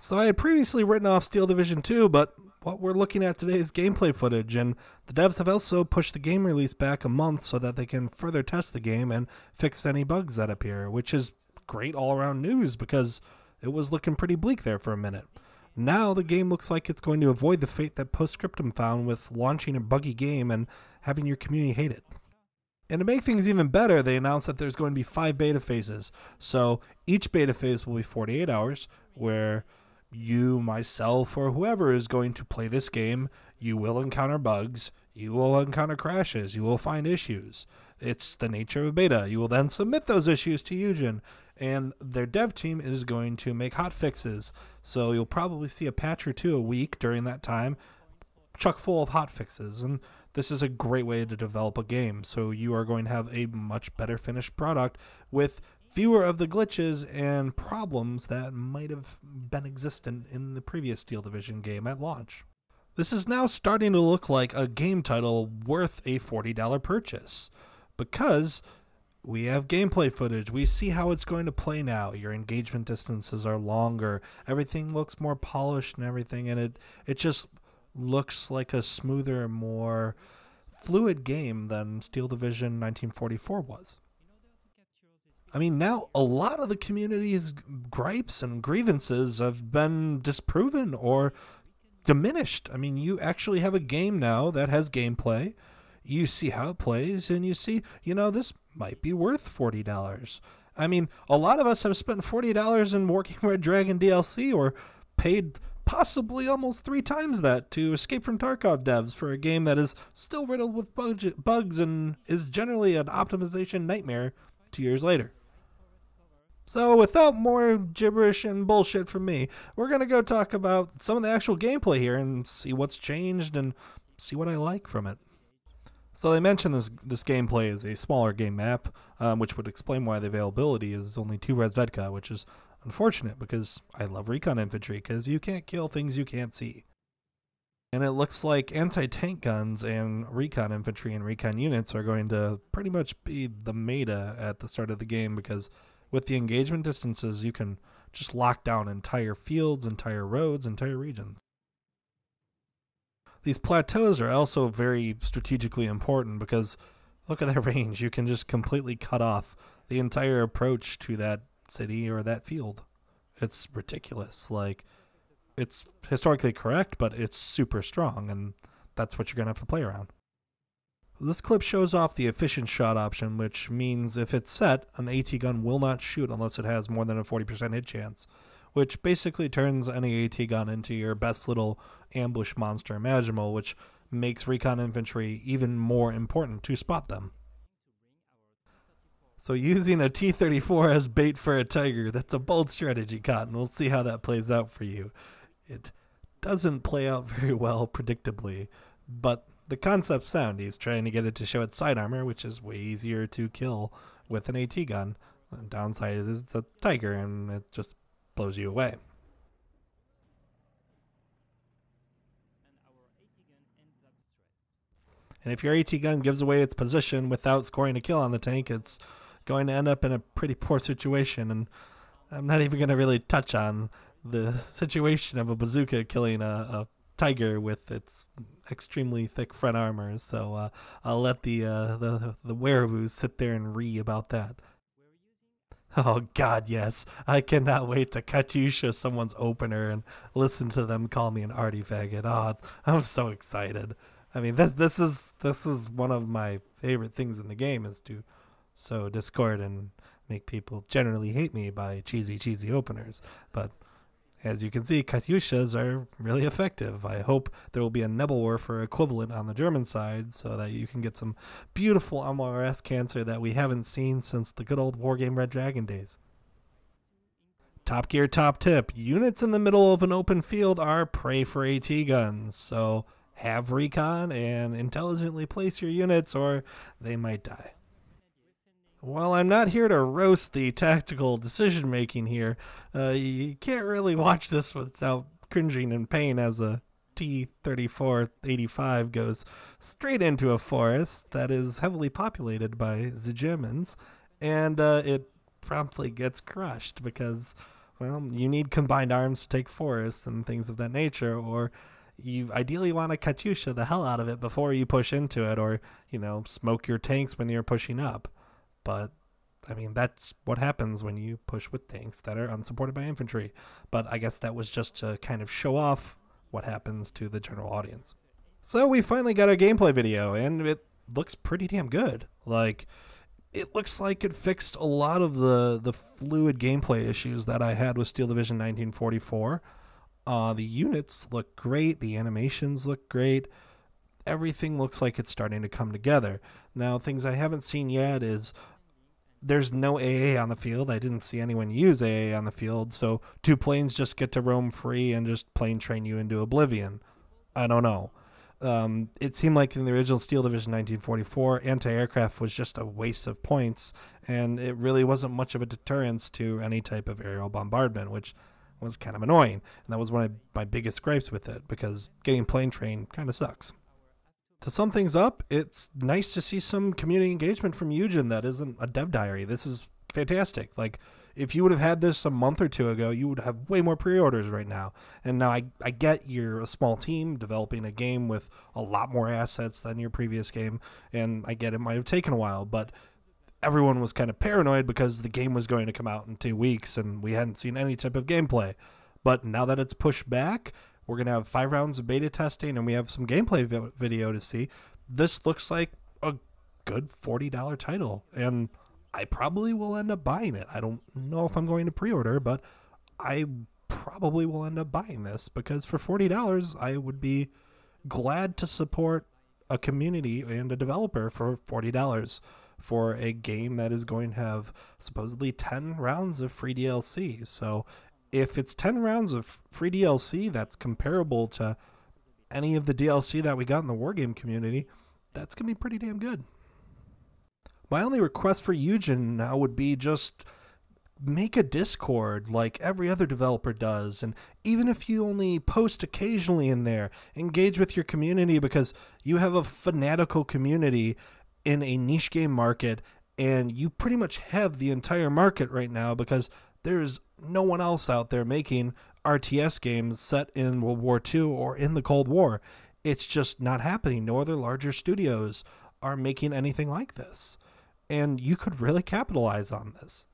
So I had previously written off Steel Division 2, but what we're looking at today is gameplay footage, and the devs have also pushed the game release back a month so that they can further test the game and fix any bugs that appear, which is great all-around news because it was looking pretty bleak there for a minute. Now the game looks like it's going to avoid the fate that Postscriptum found with launching a buggy game and having your community hate it. And to make things even better, they announced that there's going to be 5 beta phases. So each beta phase will be 48 hours, where you, myself, or whoever is going to play this game, you will encounter bugs, you will encounter crashes, you will find issues. It's the nature of a beta. You will then submit those issues to Eugen, and their dev team is going to make hot fixes. So you'll probably see a patch or two a week during that time, chock full of hot fixes. And this is a great way to develop a game. So you are going to have a much better finished product with fewer of the glitches and problems that might have been existent in the previous Steel Division game at launch. This is now starting to look like a game title worth a $40 purchase because we have gameplay footage. We see how it's going to play now. Your engagement distances are longer. Everything looks more polished and everything, and it just looks like a smoother, more fluid game than Steel Division 1944 was. I mean, now a lot of the community's gripes and grievances have been disproven or diminished. I mean, you actually have a game now that has gameplay. You see how it plays, and you see, this might be worth $40. I mean, a lot of us have spent $40 in Working Red Dragon DLC or paid possibly almost 3 times that to Escape from Tarkov devs for a game that is still riddled with bugs and is generally an optimization nightmare 2 years later. So without more gibberish and bullshit from me, we're going to go talk about some of the actual gameplay here and see what's changed and see what I like from it. So they mentioned this gameplay is a smaller game map, which would explain why the availability is only 2 Resvedka, which is unfortunate because I love recon infantry because you can't kill things you can't see. And it looks like anti-tank guns and recon infantry and recon units are going to pretty much be the meta at the start of the game because with the engagement distances, you can just lock down entire fields, entire roads, entire regions. These plateaus are also very strategically important because look at their range. You can just completely cut off the entire approach to that city or that field. It's ridiculous. Like, it's historically correct, but it's super strong, and that's what you're going to have to play around. This clip shows off the efficient shot option, which means if it's set, an AT gun will not shoot unless it has more than a 40% hit chance, which basically turns any AT gun into your best little ambush monster imaginable, which makes recon infantry even more important to spot them. So using a T-34 as bait for a tiger, that's a bold strategy, Cotton. We'll see how that plays out for you. It doesn't play out very well, predictably, but the concept's sound. He's trying to get it to show its side armor, which is way easier to kill with an AT gun. The downside is it's a tiger, and it just blows you away. And if your AT gun gives away its position without scoring a kill on the tank, it's going to end up in a pretty poor situation. And I'm not even going to really touch on the situation of a bazooka killing a tiger with its extremely thick front armor. So I'll let the werewoos sit there and ree about that. Oh God, yes. I cannot wait to Katyusha someone's opener and listen to them call me an arty faggot. Oh, I'm so excited. I mean, this is one of my favorite things in the game, is to sow discord and make people generally hate me by cheesy openers. But as you can see, Katyushas are really effective. I hope there will be a Nebelwerfer equivalent on the German side so that you can get some beautiful MRS cancer that we haven't seen since the good old Wargame Red Dragon days. Top Gear top tip. Units in the middle of an open field are prey for AT guns, so have recon and intelligently place your units or they might die. While I'm not here to roast the tactical decision making here, you can't really watch this without cringing in pain as a T-34-85 goes straight into a forest that is heavily populated by the Germans, and it promptly gets crushed because Well, you need combined arms to take forests and things of that nature, or you ideally want to Katyusha the hell out of it before you push into it, or, smoke your tanks when you're pushing up. But, I mean, that's what happens when you push with tanks that are unsupported by infantry. But I guess that was just to kind of show off what happens to the general audience. So we finally got our gameplay video, and it looks pretty damn good. Like, it looks like it fixed a lot of the fluid gameplay issues that I had with Steel Division 1944. The units look great. The animations look great. Everything looks like it's starting to come together. Now, things I haven't seen yet is there's no AA on the field. I didn't see anyone use AA on the field, so two planes just get to roam free and just plane train you into oblivion. I don't know. It seemed like in the original Steel Division 1944, anti-aircraft was just a waste of points, and it really wasn't much of a deterrence to any type of aerial bombardment, which was kind of annoying. And that was one of my biggest gripes with it, because getting plane train kind of sucks. To sum things up, it's nice to see some community engagement from Eugen that isn't a dev diary. This is fantastic. Like, if you would have had this a month or two ago, you would have way more pre-orders right now. And now I get you're a small team developing a game with a lot more assets than your previous game, and I get it might have taken a while, but everyone was kind of paranoid because the game was going to come out in 2 weeks and we hadn't seen any type of gameplay. But now that it's pushed back, we're going to have 5 rounds of beta testing, and we have some gameplay video to see. This looks like a good $40 title, and I probably will end up buying it. I don't know if I'm going to pre-order, but I probably will end up buying this, because for $40, I would be glad to support a community and a developer for $40 for a game that is going to have supposedly 10 rounds of free DLC. So if it's 10 rounds of free DLC that's comparable to any of the DLC that we got in the Wargame community, that's going to be pretty damn good. My only request for Eugen now would be just make a Discord like every other developer does, and even if you only post occasionally in there, engage with your community, because you have a fanatical community in a niche game market, and you pretty much have the entire market right now, because there's no one else out there making RTS games set in World War II or in the Cold War. It's just not happening. No other larger studios are making anything like this. And you could really capitalize on this.